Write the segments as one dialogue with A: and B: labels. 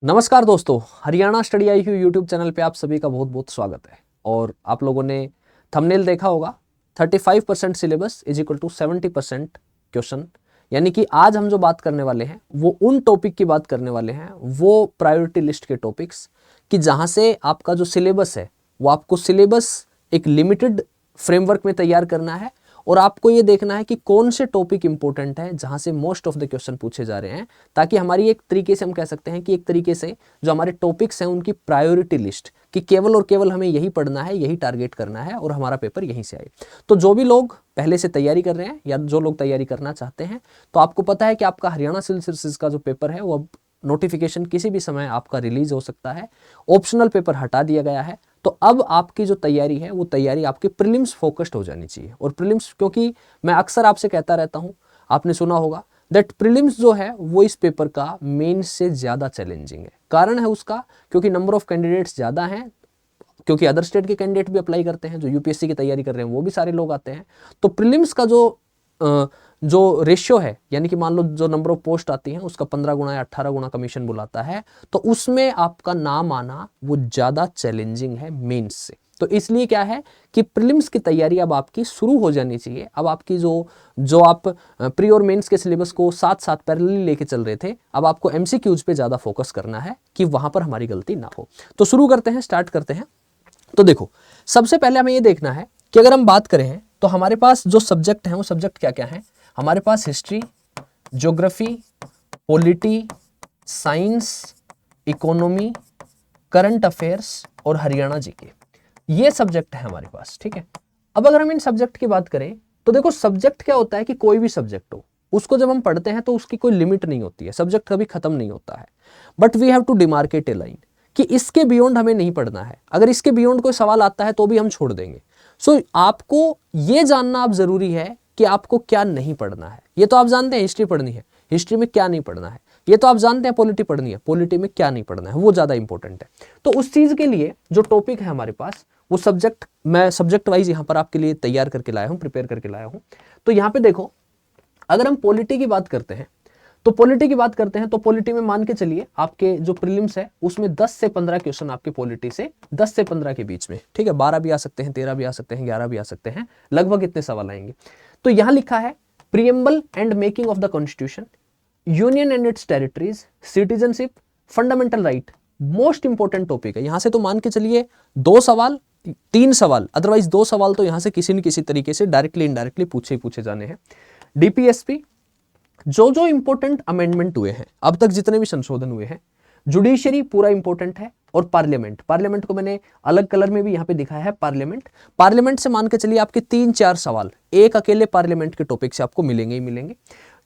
A: नमस्कार दोस्तों, Haryana study IQ YouTube channel पे आप सभी का बहुत बहुत स्वागत है। और आप लोगों ने थंबनेल देखा होगा 35% syllabus is equal to 70% question. यानी कि आज हम जो बात करने वाले हैं वो उन टॉपिक की बात करने वाले हैं, वो प्रायोरिटी लिस्ट के टॉपिक्स कि जहाँ से आपका जो सिलेबस है वो आपको सिलेबस एक लिमिटेड फ्रेमवर्क में तैयार करना है और आपको ये देखना है कि कौन से टॉपिक इंपॉर्टेंट है जहां से मोस्ट ऑफ द क्वेश्चन पूछे जा रहे हैं, ताकि हमारी एक तरीके से हम कह सकते हैं कि एक तरीके से जो हमारे टॉपिक्स हैं उनकी प्रायोरिटी लिस्ट कि केवल और केवल हमें यही पढ़ना है, यही टारगेट करना है और हमारा पेपर यहीं से आए। तो जो भी लोग पहले से तैयारी कर रहे हैं या जो लोग तैयारी करना चाहते हैं, तो आपको पता है कि आपका हरियाणा सिविल सर्विसेज का जो पेपर है वो अब नोटिफिकेशन किसी भी समय आपका रिलीज हो सकता है। ऑप्शनल पेपर हटा दिया गया है, तो अब आपकी जो तैयारी है वो तैयारी आपकी प्रीलिम्स फोकस्ड हो जानी चाहिए। और प्रीलिम्स, क्योंकि मैं अक्सर आपसे कहता रहता हूं, आपने सुना होगा दैट प्रीलिम्स जो है वो इस पेपर का मेंस से ज्यादा चैलेंजिंग है। कारण है उसका क्योंकि नंबर ऑफ कैंडिडेट्स ज्यादा हैं, क्योंकि अदर स्टेट के कैंडिडेट भी अप्लाई करते हैं, जो यूपीएससी की तैयारी कर रहे हैं वो भी सारे लोग आते हैं। तो प्रीलिम्स का जो रेशियो है, यानी कि मान लो जो नंबर ऑफ पोस्ट आती हैं उसका 15 गुना या 18 गुना कमीशन बुलाता है, तो उसमें आपका नाम आना वो ज़्यादा चैलेंजिंग है मेंस से। तो इसलिए क्या है कि प्रीलिम्स की तैयारी अब आपकी शुरू हो जानी चाहिए। अब आपकी जो आप प्री और मेंस के सिलेबस को साथ साथ पैरेलली लेके चल रहे थे, अब आपको एमसीक्यूज पे ज़्यादा फोकस करना है कि वहाँ पर हमारी गलती ना हो। तो शुरू करते हैं, स्टार्ट करते हैं। तो देखो, सबसे पहले हमें ये देखना है कि अगर हम बात करें तो हमारे पास जो सब्जेक्ट हैं वो सब्जेक्ट क्या क्या हैं। हमारे पास history, geography, polity, science, economy, current affairs और हरियाणा जीके, ये सब्जेक्ट है हमारे पास। ठीक है, अब अगर हम इन सब्जेक्ट की बात करें तो देखो, सब्जेक्ट क्या होता है कि कोई भी सब्जेक्ट हो उसको जब हम पढ़ते हैं तो उसकी कोई लिमिट नहीं होती है, सब्जेक्ट कभी खत्म नहीं होता है। But we have to demarcate a line कि इसके बियॉन्ड हमें नहीं पढ़ना है। अगर इसके बियॉन्ड कोई सवाल आता है तो भी हम छोड़ देंगे। सो आपको ये जानना अब जरूरी है कि आपको क्या नहीं पढ़ना है। ये तो आप जानते हैं हिस्ट्री पढ़नी है, हिस्ट्री में क्या नहीं पढ़ना है। ये तो आप जानते हैं पॉलिटी पढ़नी है, पॉलिटी में क्या नहीं पढ़ना है, वो ज्यादा इंपॉर्टेंट है। तो उस चीज के लिए जो टॉपिक है हमारे पास, वो सब्जेक्ट मैं सब्जेक्ट वाइज यहां पर आपके लिए तैयार करके लाया हूं, प्रिपेयर करके लाया हूं। तो यहां पे देखो, अगर हम पॉलिटी की बात करते हैं तो पॉलिटी में मान के चलिए आपके जो प्रीलिम्स है उसमें 10 से 15 क्वेश्चन आपके पॉलिटी से 10 से 15 के बीच में, ठीक है, 12 भी आ सकते हैं, 13 भी आ सकते हैं, 11 भी आ सकते हैं, लगभग इतने सवाल आएंगे। तो यहां लिखा है preamble and making of the constitution, union and it's territories, citizenship, fundamental right. Most important topic है। यहां से तो मान के चलिए 2 सवाल, 3 सवाल, अदरवाइज 2 सवाल तो यहां से किसी न किसी तरीके से डायरेक्टली इनडायरेक्टली पूछे जाने हैं। डीपीएसपी, जो इंपॉर्टेंट अमेंडमेंट हुए हैं अब तक, जितने भी संशोधन हुए हैं, जुडिशरी पूरा इंपॉर्टेंट है, और पार्लियामेंट को मैंने अलग कलर में भी यहां पे दिखाया है। पार्लियामेंट से मान के चलिए आपके 3-4 सवाल एक अकेले पार्लियामेंट के टॉपिक से आपको मिलेंगे ही मिलेंगे।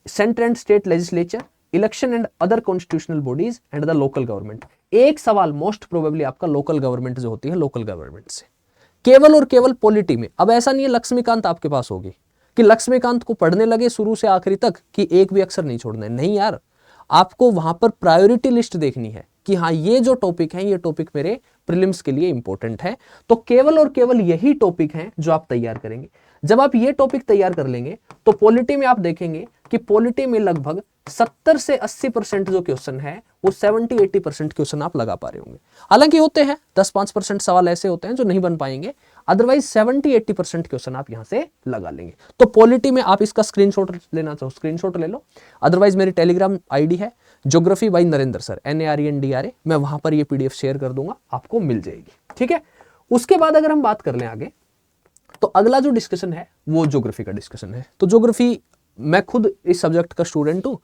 A: Centre and state legislature, election and other constitutional bodies and the local government, एक सवाल मोस्ट प्रोबेबली आपका लोकल गवर्नमेंट जो होती है, लोकल गवर्नमेंट से। केवल और केवल पॉलिटी में अब ऐसा नहीं है लक्ष्मीकांत आपके पास होगी कि लक्ष्मीकांत को पढ़ने लगे शुरू से आखिरी तक कि एक भी अक्षर नहीं छोड़ना है। नहीं यार, आपको वहां पर प्रायोरिटी लिस्ट देखनी है कि हाँ, ये जो टॉपिक है ये टॉपिक मेरे प्रीलिम्स के लिए इंपॉर्टेंट है। तो केवल और केवल यही टॉपिक हैं जो आप तैयार करेंगे। जब आप ये टॉपिक तैयार कर लेंगे तो पॉलिटी में आप देखेंगे कि पॉलिटी में लगभग 70 से 80% जो क्वेश्चन है वो 70-80% क्वेश्चन आप लगा पा रहे होंगे। हालांकि होते हैं 10-5% सवाल ऐसे होते हैं जो नहीं बन पाएंगे, अदरवाइज 70-80% क्वेश्चन आप यहां से लगा लेंगे। तो पॉलिटी में आप इसका स्क्रीनशॉट लेना चाहो स्क्रीनशॉट ले लो, अदरवाइज मेरी टेलीग्राम आईडी है geography by Narendra sir, NARENDRA, मैं वहां पर ये PDF शेयर कर दूंगा, आपको मिल जाएगी। ठीक है, उसके बाद अगर हम बात कर लें आगे, तो अगला जो डिस्कशन है वो ज्योग्राफी का डिस्कशन है। तो ज्योग्राफी, मैं खुद इस सब्जेक्ट का स्टूडेंट हूं,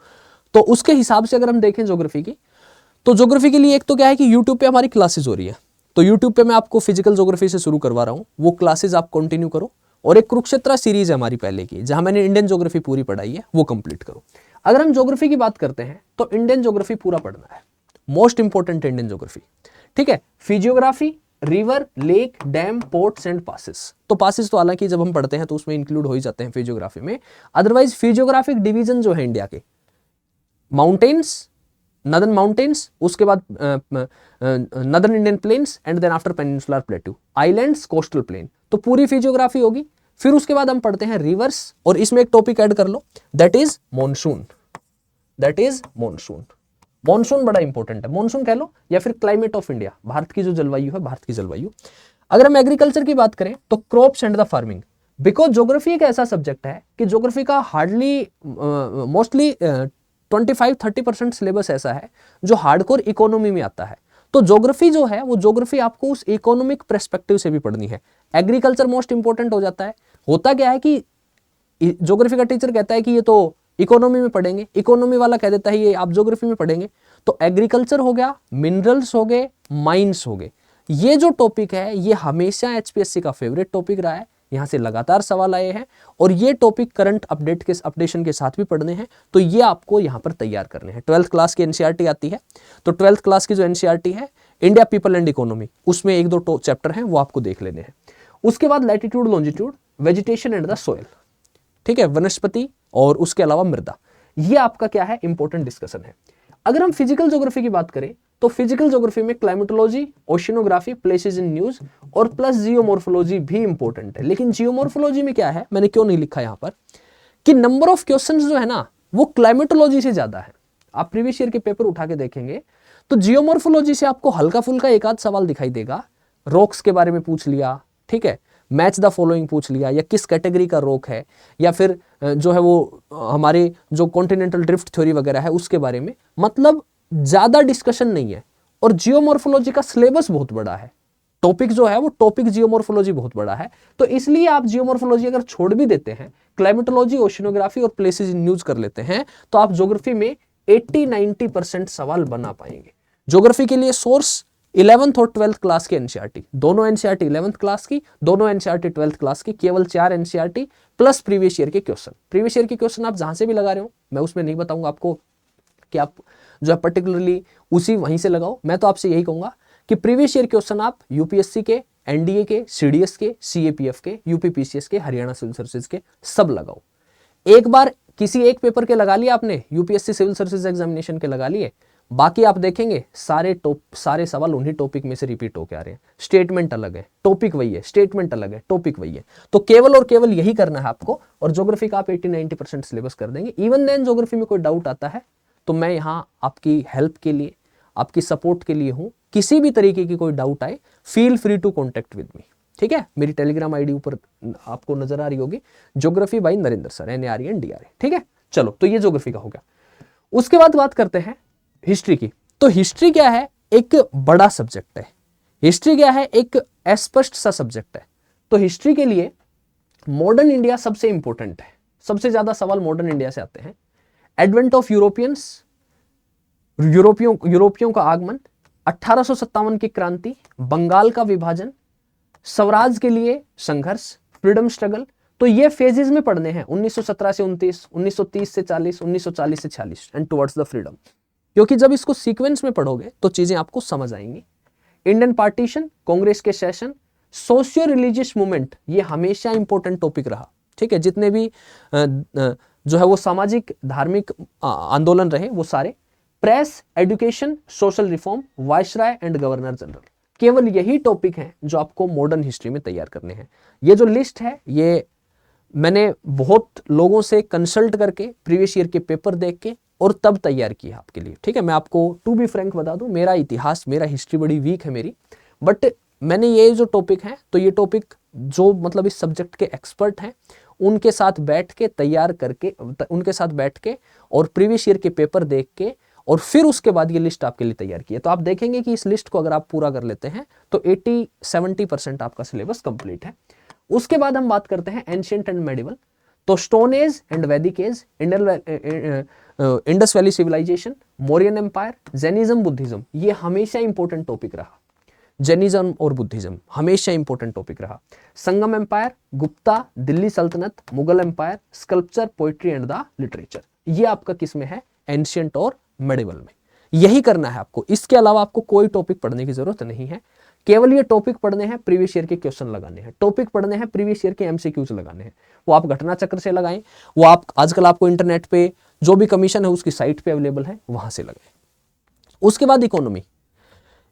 A: तो उसके हिसाब से अगर हम देखें ज्योग्राफी की, तो ज्योग्राफी के लिए एक तो क्या है कि यूट्यूब पे हमारी क्लासेस हो रही है। तो यूट्यूब पे मैं आपको फिजिकल ज्योग्राफी से शुरू करवा रहा हूँ, वो क्लासेस आप कंटिन्यू करो। और एक कुरुक्षेत्र सीरीज है हमारी पहले की, जहां मैंने इंडियन ज्योग्राफी पूरी पढ़ाई है, वो कंप्लीट करो। अगर हम ज्योग्राफी की बात करते हैं तो इंडियन ज्योग्राफी पूरा पढ़ना है, मोस्ट इंपॉर्टेंट इंडियन ज्योग्राफी। ठीक है, physiography, river, lake, dam, ports and passes. तो पासेस तो हालांकि जब हम पढ़ते हैं तो उसमें इंक्लूड हो ही जाते हैं फिजियोग्राफी में। अदरवाइज फिजियोग्राफिक डिवीजन जो है इंडिया के, माउंटेन्स, नदर्न माउंटेन्स, उसके बाद northern Indian plains and then after peninsular plateau, islands, coastal plain, तो पूरी फिजियोग्राफी होगी। फिर उसके बाद हम पढ़ते हैं रिवर्स, और इसमें एक टॉपिक ऐड कर लो, दैट इज मॉनसून। मॉनसून बड़ा इंपॉर्टेंट है, मॉनसून कह लो या फिर क्लाइमेट ऑफ इंडिया, भारत की जो जलवायु है, भारत की जलवायु। अगर हम एग्रीकल्चर की बात करें तो crops and the farming, because geography एक ऐसा सब्जेक्ट है कि ज्योग्राफी का हार्डली मोस्टली 25-30% सिलेबस ऐसा है जो हार्डकोर इकोनॉमी में आता है। तो ज्योग्राफी जो है वो ज्योग्राफी आपको उस इकोनॉमिक पर्सपेक्टिव से भी पढ़नी है। एग्रीकल्चर मोस्ट इंपॉर्टेंट हो जाता है। होता क्या है कि ज्योग्राफी का टीचर कहता है कि ये तो इकोनॉमी में पढ़ेंगे, इकोनॉमी वाला कह देता है ये आप ज्योग्राफी में पढ़ेंगे। तो एग्रीकल्चर हो गया, मिनरल्स हो गए, माइंस हो गए, ये जो टॉपिक है ये हमेशा एचपीएससी का फेवरेट टॉपिक रहा है। यहां से लगातार सवाल आए हैं और ये टॉपिक करंट अपडेशन के साथ भी पढ़ने हैं, तो ये आपको यहां पर तैयार करने हैं। 12th क्लास की एनसीईआरटी आती है, तो 12th क्लास की जो एनसीईआरटी है इंडिया पीपल एंड इकोनॉमी, उसमें 1-2 चैप्टर हैं वो आपको देख लेने हैं। उसके बाद latitude longitude, vegetation and the soil, ठीक है, वनस्पति और उसके अलावा मृदा, ये आपका क्या है, इंपॉर्टेंट डिस्कशन है। अगर हम फिजिकल ज्योग्राफी की बात करें तो फिजिकल ज्योग्राफी में climatology, oceanography, places in news और प्लस जियोमॉर्फोलॉजी भी इंपॉर्टेंट है। लेकिन जियोमॉर्फोलॉजी में क्या है, मैंने क्यों नहीं लिखा यहां पर, कि नंबर ऑफ क्वेश्चंस जो है ना वो क्लाइमेटोलॉजी से ज्यादा है। आप प्रीवियस ईयर के पेपर उठा के देखेंगे तो जियोमॉर्फोलॉजी से आपको हल्का फुल्का एक आध सवाल दिखाई देगा, रॉक्स के बारे में पूछ लिया, ठीक है, मैच द फॉलोइंग पूछ लिया, या किस कैटेगरी का रॉक है, या फिर जो है वो हमारे जो कॉन्टिनेंटल ड्रिफ्ट थ्योरी वगैरह है उसके बारे में, मतलब ज्यादा डिस्कशन नहीं है। और जियोमॉर्फोलॉजी का सिलेबस बहुत बड़ा है, टॉपिक जो है वो टॉपिक जियोमॉर्फोलॉजी बहुत बड़ा है, तो इसलिए आप जियोमॉर्फोलॉजी अगर छोड़ भी देते हैं, क्लाइमेटोलॉजी, ओशिनोग्राफी और प्लेसेस इन न्यूज कर लेते हैं, तो आप ज्योग्राफी में 80-90% सवाल बना पाएंगे। ज्योग्राफी के लिए सोर्स 11th और 12th क्लास की एनसीईआरटी, दोनों एनसीईआरटी 11th क्लास की, दोनों एनसीईआरटी 12th क्लास की, केवल 4 एनसीईआरटी प्लस प्रीवियस ईयर के क्वेश्चन। प्रीवियस ईयर के क्वेश्चन आप जहां से भी लगा रहे हो, मैं उसमें नहीं बताऊंगा आपको कि आप जो है पर्टिकुलरली उसी वहीं से लगाओ। मैं तो आपसे यही कहूंगा कि प्रीवियस ईयर क्वेश्चन आप यूपीएससी के, एनडीए के, सीडीएस के, सीएपीएफ के, यूपीपीसीएस के, हरियाणा सिविल सर्विसेज के सब लगाओ। एक बार किसी एक पेपर के लगा लिया आपने, यूपीएससी सिविल सर्विसेज एग्जामिनेशन के लगा लिए, बाकी आप देखेंगे सारे सवाल उन्हीं टॉपिक में से रिपीट होकर आ रहे हैं। स्टेटमेंट अलग है, टॉपिक वही है, स्टेटमेंट अलग है, टॉपिक वही है। तो केवल और केवल यही करना है आपको, और ज्योग्राफी का आप 80-90% सिलेबस कर देंगे। इवन देन ज्योग्राफी में कोई डाउट आता है तो मैं यहाँ आपकी हेल्प के लिए, आपकी सपोर्ट के लिए हूं। किसी भी तरीके की कोई डाउट आए, feel free to contact with me, ठीक है। मेरी टेलीग्राम आईडी ऊपर आपको नजर आ रही होगी, geography bye Narendra sir, NARENDRA, ठीक है। चलो, तो ये ज्योग्राफी का हो गया। उसके बाद बात करते हैं हिस्ट्री की। तो हिस्ट्री क्या है, एक बड़ा सब्जेक्ट है। हिस्ट्री क्या है, एक अस्पष्ट सा सब्जेक्ट है। तो हिस्ट्री के लिए मॉडर्न इंडिया सबसे इंपॉर्टेंट है, सबसे ज्यादा सवाल मॉडर्न इंडिया से आते हैं। एडवेंट ऑफ यूरोपियंस, यूरोपियों का आगमन, 1857 की क्रांति, बंगाल का विभाजन, स्वराज के लिए संघर्ष, फ्रीडम स्ट्रगल। तो ये फेजेस में पढ़ने हैं, 1917 से 29, 1930 से 40, 1940 से 46 एंड टुवर्ड्स द फ्रीडम। क्योंकि जब इसको सीक्वेंस में पढ़ोगे तो चीजें आपको समझ आएंगी। इंडियन पार्टीशन, कांग्रेस के सेशन, सोशियो रिलीजियस मूवमेंट, ये हमेशा इंपॉर्टेंट टॉपिक रहा, ठीक है। जितने भी जो है वो सामाजिक धार्मिक आंदोलन रहे वो सारे, press, education, social reform, viceroy and governor general, केवल यही टॉपिक हैं जो आपको मॉडर्न हिस्ट्री में तैयार करने हैं। ये जो लिस्ट है ये मैंने बहुत लोगों से कंसल्ट करके, प्रीवियस ईयर के पेपर देख के और तब तैयार किया आपके लिए, ठीक है। मैं आपको टू बी फ्रैंक बता दूं, मेरा इतिहास, मेरा हिस्ट्री बड़ी वीक है मेरी, बट मैंने ये जो टॉपिक है, तो ये टॉपिक जो मतलब इस सब्जेक्ट के एक्सपर्ट हैं उनके साथ बैठ के तैयार करके, उनके साथ बैठ के और प्रीवियस ईयर के पेपर देख के और फिर उसके बाद ये लिस्ट आपके लिए तैयार की है। तो आप देखेंगे कि इस लिस्ट को अगर आप पूरा कर लेते हैं तो 80-70% आपका सिलेबस कंप्लीट है। उसके बाद हम बात करते हैं एंशिएंट एंड मेडिवल। तो stone age and Vedic age, Indus valley civilisation, Mauryan empire, Jainism, Buddhism, ये हमेशा इंपॉर्टेंट टॉपिक रहा। जैनिज्म और बुद्धिज्म हमेशा इंपॉर्टेंट टॉपिक रहा। संगम एम्पायर, गुप्ता, दिल्ली सल्तनत, Mughal empire, sculpture, poetry and the literature, ये आपका किस में है, एंशिएंट और मेडिवल में। यही करना है आपको, इसके अलावा आपको कोई टॉपिक पढ़ने की जरूरत नहीं है। केवल ये टॉपिक पढ़ने हैं, प्रीवियस ईयर के क्वेश्चन लगाने हैं, टॉपिक पढ़ने हैं, प्रीवियस ईयर के एमसीक्यूज लगाने हैं। वो आप घटना चक्र से लगाएं, वो आप आजकल आपको इंटरनेट पे जो भी कमीशन है उसकी साइट पे अवेलेबल है, वहां से लगाएं। उसके बाद इकोनॉमी।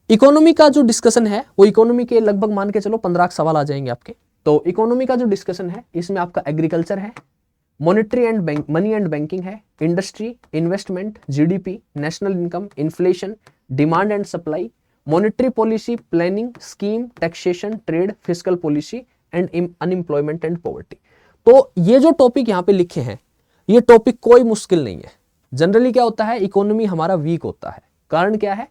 A: इकोनॉमी का जो डिस्कशन है वो इकोनॉमी के लगभग मान के चलो 15 सवाल आ जाएंगे आपके। तो इकोनॉमी का जो डिस्कशन है इसमें आपका एग्रीकल्चर है, monetary and money and banking है, industry, investment, GDP, national income, inflation, demand and supply, monetary policy, planning, scheme, taxation, trade, fiscal policy and unemployment and poverty. तो ये जो टॉपिक यहाँ पे लिखे हैं, ये टॉपिक कोई मुश्किल नहीं है। जनरली क्या होता है, इकोनॉमी हमारा वीक होता है। कारण क्या है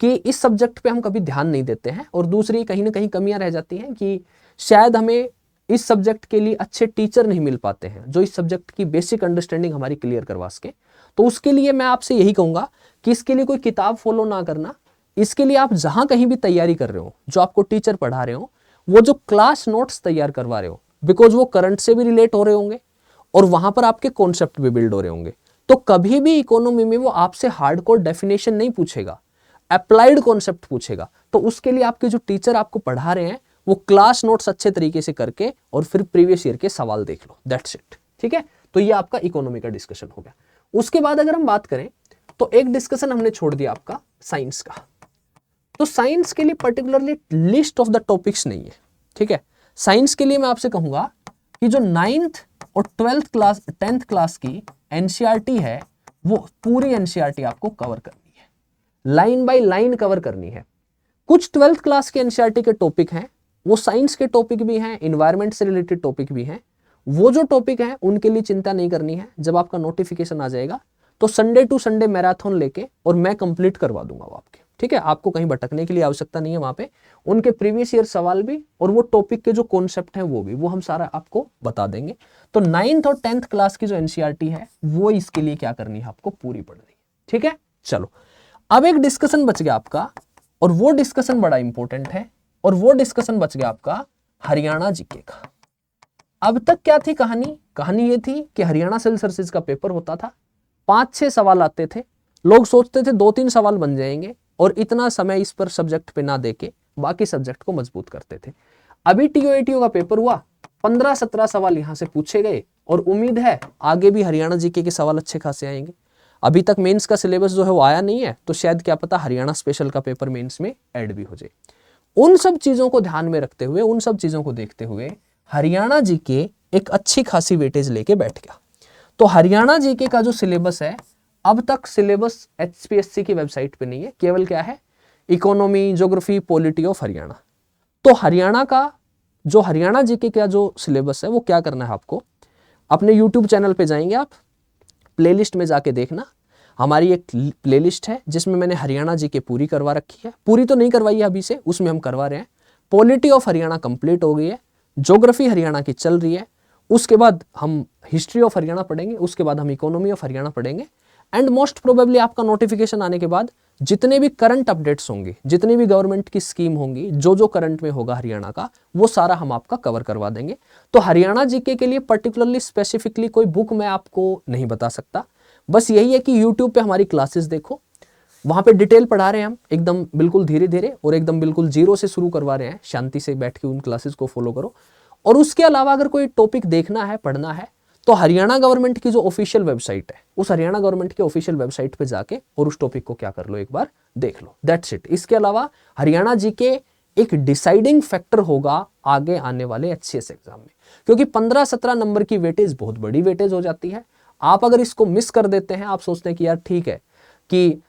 A: कि इस सब्जेक्ट पे हम कभी ध्यान नहीं देते हैं, और दूसरी कहीं ना कहीं कमियां रह जाती हैं कि शायद हमें इस सब्जेक्ट के लिए अच्छे टीचर नहीं मिल पाते हैं जो इस सब्जेक्ट की बेसिक अंडरस्टैंडिंग हमारी क्लियर करवा सके। तो उसके लिए मैं आपसे यही कहूंगा कि इसके लिए कोई किताब फॉलो ना करना। इसके लिए आप जहां कहीं भी तैयारी कर रहे हो, जो आपको टीचर पढ़ा रहे हो, वो जो क्लास नोट्स तैयार करवा रहे हो, बिकॉज वो करंट से भी रिलेट हो रहे होंगे और वहां पर आपके कॉन्सेप्ट भी बिल्ड हो रहे होंगे। तो कभी भी इकोनॉमी में वो आपसे हार्डकोर डेफिनेशन नहीं पूछेगा, अप्लाइड कॉन्सेप्ट पूछेगा। तो उसके लिए आपके जो टीचर आपको पढ़ा रहे हैं वो क्लास नोट्स अच्छे तरीके से करके और फिर प्रीवियस ईयर के सवाल देख लो, दैट्स इट। ठीक है, तो ये आपका इकोनॉमी का डिस्कशन हो गया। उसके बाद अगर हम बात करें तो एक डिस्कशन हमने छोड़ दिया आपका साइंस का। तो साइंस के लिए particularly list of the topics नहीं है। ठीक है, साइंस के लिए मैं आपसे कहूंगा कि जो 9th और 10th क्लास की एनसीईआरटी है, वो पूरी एनसीईआरटी आपको कवर करनी है, लाइन बाय लाइन कवर करनी है। कुछ 12th क्लास के एनसीईआरटी के टॉपिक हैं, वो साइंस के टॉपिक भी हैं, इन्वायरमेंट से रिलेटेड टॉपिक भी हैं। वो जो टॉपिक हैं उनके लिए चिंता नहीं करनी है। जब आपका नोटिफिकेशन आ जाएगा तो संडे टू संडे मैराथन लेके और मैं कंप्लीट करवा दूंगा वो आपके। ठीक है, आपको कहीं भटकने के लिए आवश्यकता नहीं है। वहां पे उनके प्रीवियस ईयर सवाल भी और वो टॉपिक के जो कॉन्सेप्ट हैं वो हम सारा आपको बता देंगे। तो 9th और 10th क्लास की जो एनसीईआरटी है वो इसके लिए क्या करनी है, आपको पूरी पढ़नी है। ठीक है, चलो अब एक डिस्कशन बच गया आपका, और वो डिस्कशन बड़ा इंपॉर्टेंट है, और वो डिस्कशन बच गया आपका हरियाणा जीके का। अब तक क्या थी कहानी? कहानी ये थी कि हरियाणा सिविल सर्विसेज का पेपर होता था, 5-6 सवाल आते थे, लोग सोचते थे 2-3 सवाल बन जाएंगे और इतना समय इस पर सब्जेक्ट पे ना देके बाकी सब्जेक्ट को मजबूत करते थे। अभी टीओएटीओ का पेपर हुआ, 15-17 सवाल यहां से पूछे गए, और उम्मीद है आगे भी हरियाणा जीके के सवाल अच्छे खासे आएंगे। अभी तक मेंस का सिलेबस जो है वो आया नहीं है, तो शायद क्या पता हरियाणा स्पेशल का पेपर मेंस में ऐड भी हो जाए। उन सब चीजों को ध्यान में रखते हुए, उन सब चीजों को देखते हुए हरियाणा जीके एक अच्छी खासी वेटेज लेके बैठ गया। तो हरियाणा जीके का जो सिलेबस है, अब तक सिलेबस एचपीएससी की वेबसाइट पे नहीं है, केवल क्या है, economy, geography, polity of Haryana. तो हरियाणा का जो हरियाणा जीके का जो सिलेबस है वो क्या करना है आपको, अपने यूट्यूब चैनल पे जाएंगे आप, प्लेलिस्ट में जाके देखना, हमारी एक प्लेलिस्ट है जिसमें मैंने हरियाणा जीके पूरी करवा रखी है। पूरी तो नहीं करवाई है अभी से, उसमें हम करवा रहे हैं। पॉलिटी ऑफ हरियाणा कंप्लीट हो गई है, ज्योग्राफी हरियाणा की चल रही है, उसके बाद हम हिस्ट्री ऑफ हरियाणा पढ़ेंगे, उसके बाद हम इकोनॉमी ऑफ हरियाणा पढ़ेंगे। एंड मोस्ट प्रोबेबली आपका नोटिफिकेशन आने के बाद जितने भी करंट अपडेट्स होंगे, जितनी भी गवर्नमेंट की स्कीम होंगी, जो जो करंट में होगा हरियाणा का, वो सारा हम आपका कवर करवा देंगे। तो हरियाणा जीके के लिए पर्टिकुलरली स्पेसिफिकली कोई बुक मैं आपको नहीं बता सकता, बस यही है कि यूट्यूब पे हमारी क्लासेस देखो, वहां पे डिटेल पढ़ा रहे हैं हम, एकदम बिल्कुल धीरे धीरे और एकदम बिल्कुल जीरो से शुरू करवा रहे हैं। शांति से बैठ के उन क्लासेस को फॉलो करो। और उसके अलावा अगर कोई टॉपिक देखना है, पढ़ना है, तो हरियाणा गवर्नमेंट की जो ऑफिशियल वेबसाइट है, उस हरियाणा गवर्नमेंट की ऑफिशियल वेबसाइट पे जाके और उस टॉपिक को क्या कर लो, एक बार देख लो, दैट्स इट। इसके अलावा हरियाणा जीके एक डिसाइडिंग फैक्टर होगा आगे आने वाले एचसीएस एग्जाम में, क्योंकि 15-17 नंबर की वेटेज बहुत बड़ी वेटेज हो जाती है। आप अगर इसको मिस कर देते हैं, आप सोचते हैं कि यार ठीक है कि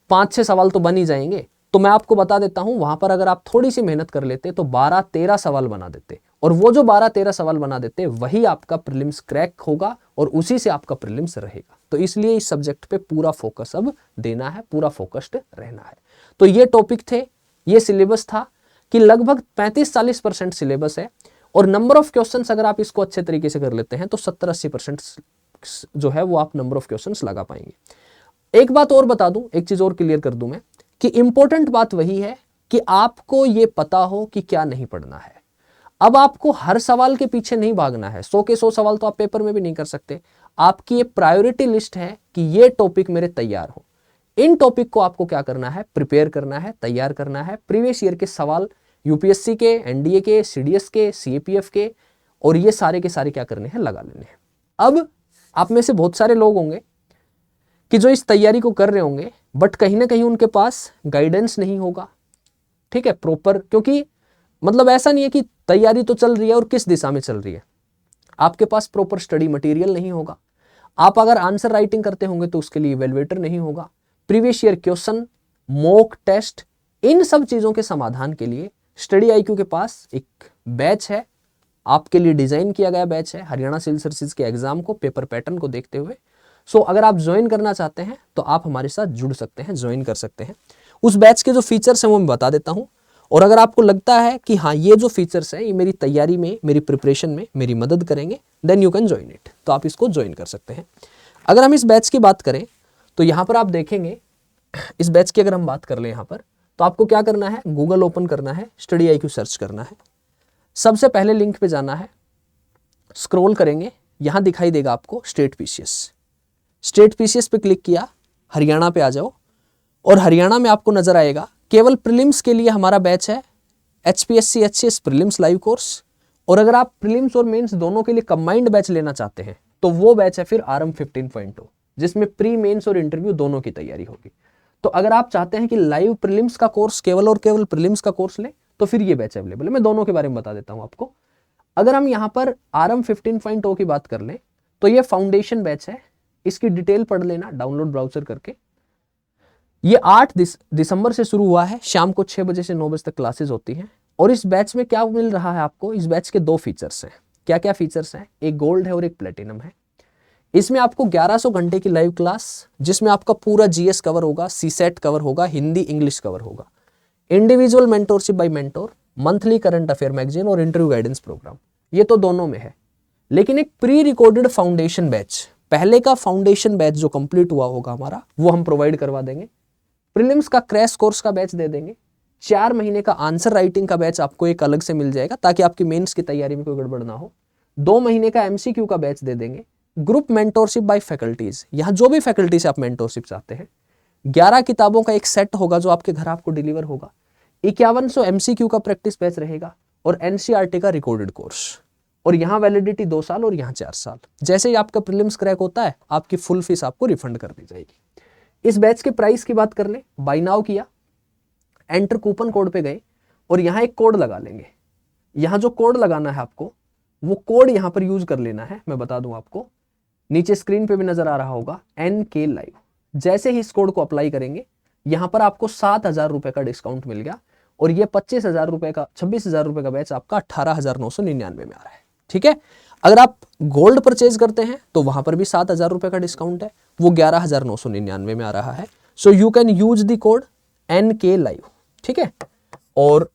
A: 5-6 सवाल तो बन ही जाएंगे, तो मैं आपको बता देता हूं, वहां पर अगर आप थोड़ी सी मेहनत कर लेते तो 12-13 सवाल बना देते, और वो जो 12-13 सवाल बना देते वही आपका प्रीलिम्स क्रैक होगा और उसी से आपका प्रीलिम्स रहेगा। तो इसलिए इस सब्जेक्ट पे पूरा फोकस अब देना है, पूरा फोकस्ड रहना है। तो ये टॉपिक थे, ये सिलेबस था कि लगभग 35-40% सिलेबस है, और नंबर ऑफ क्वेश्चंस अगर आप इसको अच्छे तरीके से कर लेते हैं तो 70-80% जो है वो आप नंबर ऑफ क्वेश्चंस लगा पाएंगे। एक बात और बता दूं, एक चीज और क्लियर कर दूं मैं, कि इंपॉर्टेंट बात वही है कि आपको ये पता हो कि क्या नहीं पढ़ना है। अब आपको हर सवाल के पीछे नहीं भागना है, 100 के 100 सवाल तो आप पेपर में भी नहीं कर सकते। आपकी ये प्रायोरिटी लिस्ट है कि ये टॉपिक मेरे तैयार हो। इन टॉपिक को आपको क्या करना है, प्रिपेयर करना है, तैयार करना है। प्रीवियस ईयर के सवाल यूपीएससी के, एनडीए के, सीडीएस के, सीएपीएफ के, और ये सारे के सारे क्या करने हैं, लगा लेने हैं। अब आप में से बहुत सारे लोग होंगे कि जो इस तैयारी को कर रहे होंगे, बट कहीं ना कहीं उनके पास गाइडेंस नहीं होगा, ठीक है, प्रॉपर, क्योंकि मतलब ऐसा नहीं है कि तैयारी तो चल रही है और किस दिशा में चल रही है। आपके पास प्रॉपर स्टडी मटेरियल नहीं होगा, आप अगर आंसर राइटिंग करते होंगे तो उसके लिए इवेल्युएटर नहीं होगा, previous year question, mock test, इन सब चीजों के समाधान के लिए स्टडी आईक्यू के पास एक बैच है, आपके लिए डिजाइन किया गया बैच है हरियाणा सिविल सर्विसेज के एग्जाम को पेपर पैटर्न को देखते हुए। सो अगर आप ज्वाइन करना चाहते हैं तो आप हमारे साथ जुड़ सकते हैं, ज्वाइन कर सकते हैं। उस बैच के जो फीचर्स हैं वो मैं बता देता हूं, और अगर आपको लगता है कि हाँ ये जो फीचर्स हैं ये मेरी तैयारी में, मेरी प्रिपरेशन में मेरी मदद करेंगे, then you can join it, तो आप इसको ज्वाइन कर सकते हैं। अगर हम इस बैच की बात करें तो यहाँ पर आप देखेंगे, इस बैच की अगर हम बात कर लें यहाँ पर, तो आपको क्या करना है, गूगल ओपन करना है, स्टडी आईक्यू सर्च करना है, सबसे पहले लिंक पे जाना है, स्क्रॉल करेंगे, यहां दिखाई देगा आपको स्टेट पीसीएस। स्टेट पीसीएस पे क्लिक किया, हरियाणा पे आ जाओ, और हरियाणा में आपको नजर आएगा केवल प्रीलिम्स के लिए हमारा बैच है HPSC HCS prelims live course, और अगर आप प्रीलिम्स और मेंस दोनों के लिए कंबाइंड बैच लेना चाहते हैं तो वो बैच है फिर RM 15.2, जिसमें प्री मेंस और इंटरव्यू दोनों की तैयारी होगी। तो अगर आप चाहते हैं कि लाइव प्रीलिम्स का कोर्स केवल और केवल प्रीलिम्स का कोर्स ले तो फिर ये बैच अवेलेबल है। मैं दोनों के बारे में बता देता हूं आपको। अगर हम यहाँ पर RM 15.0 की बात कर लें तो ये फाउंडेशन बैच है, इसकी डिटेल पढ़ लेना डाउनलोड ब्राउजर करके। ये 8 दिसंबर से शुरू हुआ है, शाम को 6 बजे से 9 बजे तक क्लासेस होती हैं। और इस बैच में क्या मिल रहा है आपको, इस बैच के 2 फीचर्स हैं। क्या क्या फीचर्स हैं, एक गोल्ड है और एक प्लेटिनम है। इसमें आपको 1100 घंटे की लाइव क्लास, जिसमें आपका पूरा GS कवर होगा, CSET कवर होगा, हिंदी इंग्लिश कवर होगा, individual mentorship by mentor, monthly current affair magazine और इंटरव्यू गाइडेंस प्रोग्राम, ये तो दोनों में है। लेकिन एक प्री रिकॉर्डेड फाउंडेशन बैच, पहले का फाउंडेशन बैच जो कंप्लीट हुआ होगा हमारा, वो हम प्रोवाइड करवा देंगे। प्रीलिम्स का क्रैश कोर्स का बैच दे देंगे। 4 महीने का आंसर राइटिंग का बैच आपको एक अलग से मिल जाएगा ताकि आपकी मेंस की तैयारी में कोई गड़बड़ ना हो। 2 महीने का MCQ का बैच दे देंगे। ग्रुप मेंटोरशिप बाय फैकल्टीज, यहाँ जो भी फैकल्टी से आप मेंटोरशिप चाहते हैं। 11 किताबों का एक सेट होगा जो आपके घर आपको डिलीवर होगा। 5100 MCQ का प्रैक्टिस बैच रहेगा और NCERT का रिकॉर्डेड कोर्स, और यहाँ वैलिडिटी 2 साल और यहाँ 4 साल। जैसे ही आपका प्रीलिम्स क्रैक होता है आपकी फुल फीस आपको रिफंड कर दी जाएगी। इस बैच के प्राइस की बात कर लें, बाय नाउ किया, एंटर कूपन कोड पे गए और यहाँ एक कोड लगा लेंगे। यहाँ जो कोड लगाना है आपको, वो कोड यहाँ पर यूज कर लेना है। मैं बता दूं आपको, नीचे स्क्रीन पे भी नजर आ रहा होगा NK लाइव। जैसे ही इस कोड को अप्लाई करेंगे, यहाँ पर आपको 7,000 रुपए का डिस्काउंट मिल गया, और ये 25,000 रुपए का 26,000 रुपए का बैच आपका 18,999 में आ रहा है। ठीक है, अगर आप गोल्ड परचेज करते हैं तो वहां पर भी 7,000 रुपए का डिस्काउंट है, वो 11,999 में आ रहा है। So you can use the code NK live. ठीक है, और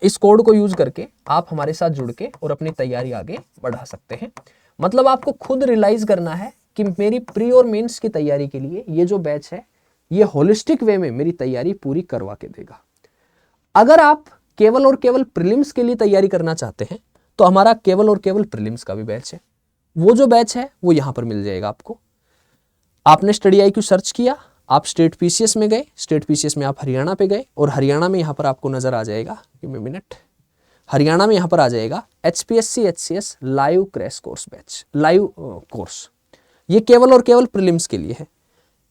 A: इस कोड को यूज करके आप हमारे साथ जुड़ के और अपनी तैयारी आगे बढ़ा सकते हैं। मतलब आपको खुद रियलाइज करना है कि मेरी प्री और मेंस की तैयारी के लिए ये जो बैच है ये होलिस्टिक वे में मेरी तैयारी पूरी करवा के देगा। अगर आप केवल और केवल प्रीलिम्स के लिए तैयारी करना चाहते हैं तो हमारा केवल और केवल प्रीलिम्स का भी बैच है। वो जो बैच है वो यहां पर मिल जाएगा आपको। आपने स्टडी IQ सर्च किया, आप स्टेट PCS में गए, स्टेट PCS में आप हरियाणा पे गए, और हरियाणा में यहां पर आपको नजर आ जाएगा, मिनट, हरियाणा में यहां पर आ जाएगा HPSC HCS live crash course batch, live course. ये केवल और केवल प्रीलिम्स के लिए है।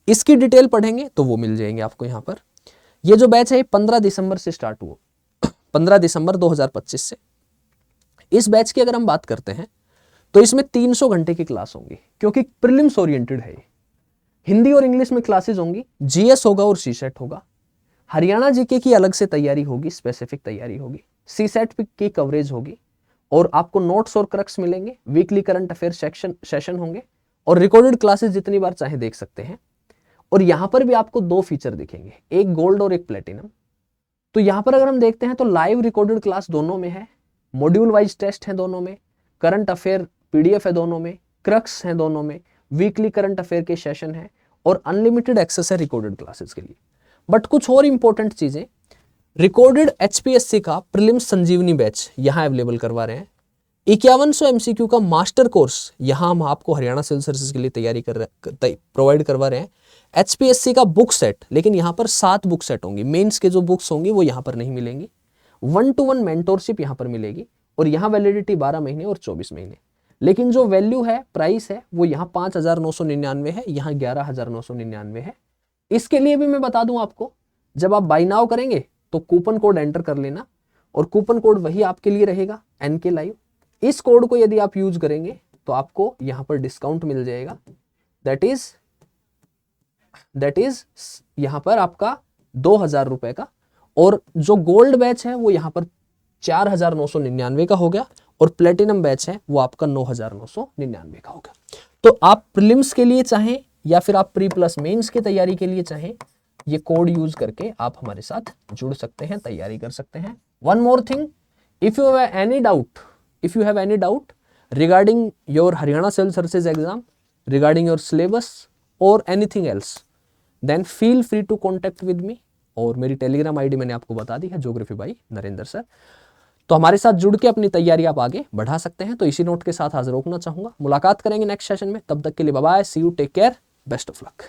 A: इसकी डिटेल पढ़ेंगे तो वो मिल जाएंगे आपको यहाँ पर। ये जो बैच है 15 दिसंबर से स्टार्ट हुआ, 15 दिसंबर 2025 से। इस बैच की अगर हम बात करते हैं तो इसमें 300 घंटे की क्लास होंगी, क्योंकि प्रीलिम्स ओरिएंटेड है। हिंदी और इंग्लिश में क्लासेस होंगी, GS होगा और CSET होगा। हरियाणा GK की अलग से तैयारी होगी, स्पेसिफिक तैयारी होगी। CSET की कवरेज होगी, और आपको नोट्स और क्रक्स मिलेंगे। वीकली करंट अफेयर सेशन होंगे, और रिकॉर्डेड क्लासेस जितनी बार चाहे देख सकते हैं। और यहां पर भी आपको 2 फीचर दिखेंगे, एक गोल्ड और एक प्लेटिनम। तो यहां पर अगर हम देखते हैं तो लाइव रिकॉर्डेड क्लास दोनों में है, मॉड्यूल वाइज टेस्ट है दोनों में, करंट अफेयर PDF है दोनों में, क्रक्स है दोनों में, वीकली करंट अफेयर के सेशन है, और अनलिमिटेड एक्सेस है रिकॉर्डेड क्लासेस के लिए। बट कुछ और इंपॉर्टेंट चीजें, रिकॉर्डेड HPSC का प्रीलिम्स संजीवनी बैच यहां अवेलेबल करवा रहे हैं। 5100 MCQ का मास्टर कोर्स यहां हम आपको हरियाणा सिविल सर्विसेज के लिए तैयारी प्रोवाइड करवा रहे हैं। HPSC का बुक सेट, लेकिन यहाँ पर 7 बुक सेट होंगी। मेंस के जो बुक्स होंगी वो यहाँ पर नहीं मिलेंगी। 1-to-1 मेंटोरशिप यहाँ पर मिलेगी, और यहाँ वैलिडिटी 12 महीने और 24 महीने। लेकिन जो वैल्यू है, प्राइस है, वो यहाँ 5,999 है, यहाँ 11,999 है। इसके लिए भी मैं बता दूं आपको, जब आप बाय नाउ करेंगे तो कूपन कोड एंटर कर लेना, और कूपन कोड वही आपके लिए रहेगा NK लाइव। इस कोड को यदि आप यूज करेंगे तो आपको यहां पर डिस्काउंट मिल जाएगा, दैट इज यहां पर आपका 2,000 रुपए का। और जो गोल्ड बैच है वो यहां पर 4,999 का हो गया, और प्लेटिनम बैच है वो आपका 9,999 का हो गया। तो आप प्रीलिम्स के लिए चाहें या फिर आप प्री प्लस मेंस की तैयारी के लिए चाहें, ये कोड यूज करके आप हमारे साथ जुड़ सकते हैं, तैयारी कर सकते हैं। One more thing, if you have any doubt regarding your Haryana civil services exam, regarding your syllabus और anything else, then feel free to contact with me. और मेरी टेलीग्राम आईडी मैंने आपको बता दी है, ज्योग्राफी बाई नरेंद्र सर। तो हमारे साथ जुड़ के अपनी तैयारी आप आगे बढ़ा सकते हैं। तो इसी नोट के साथ आज रोकना चाहूंगा, मुलाकात करेंगे नेक्स्ट सेशन में। तब तक के लिए bye bye, see you, take care, best of luck.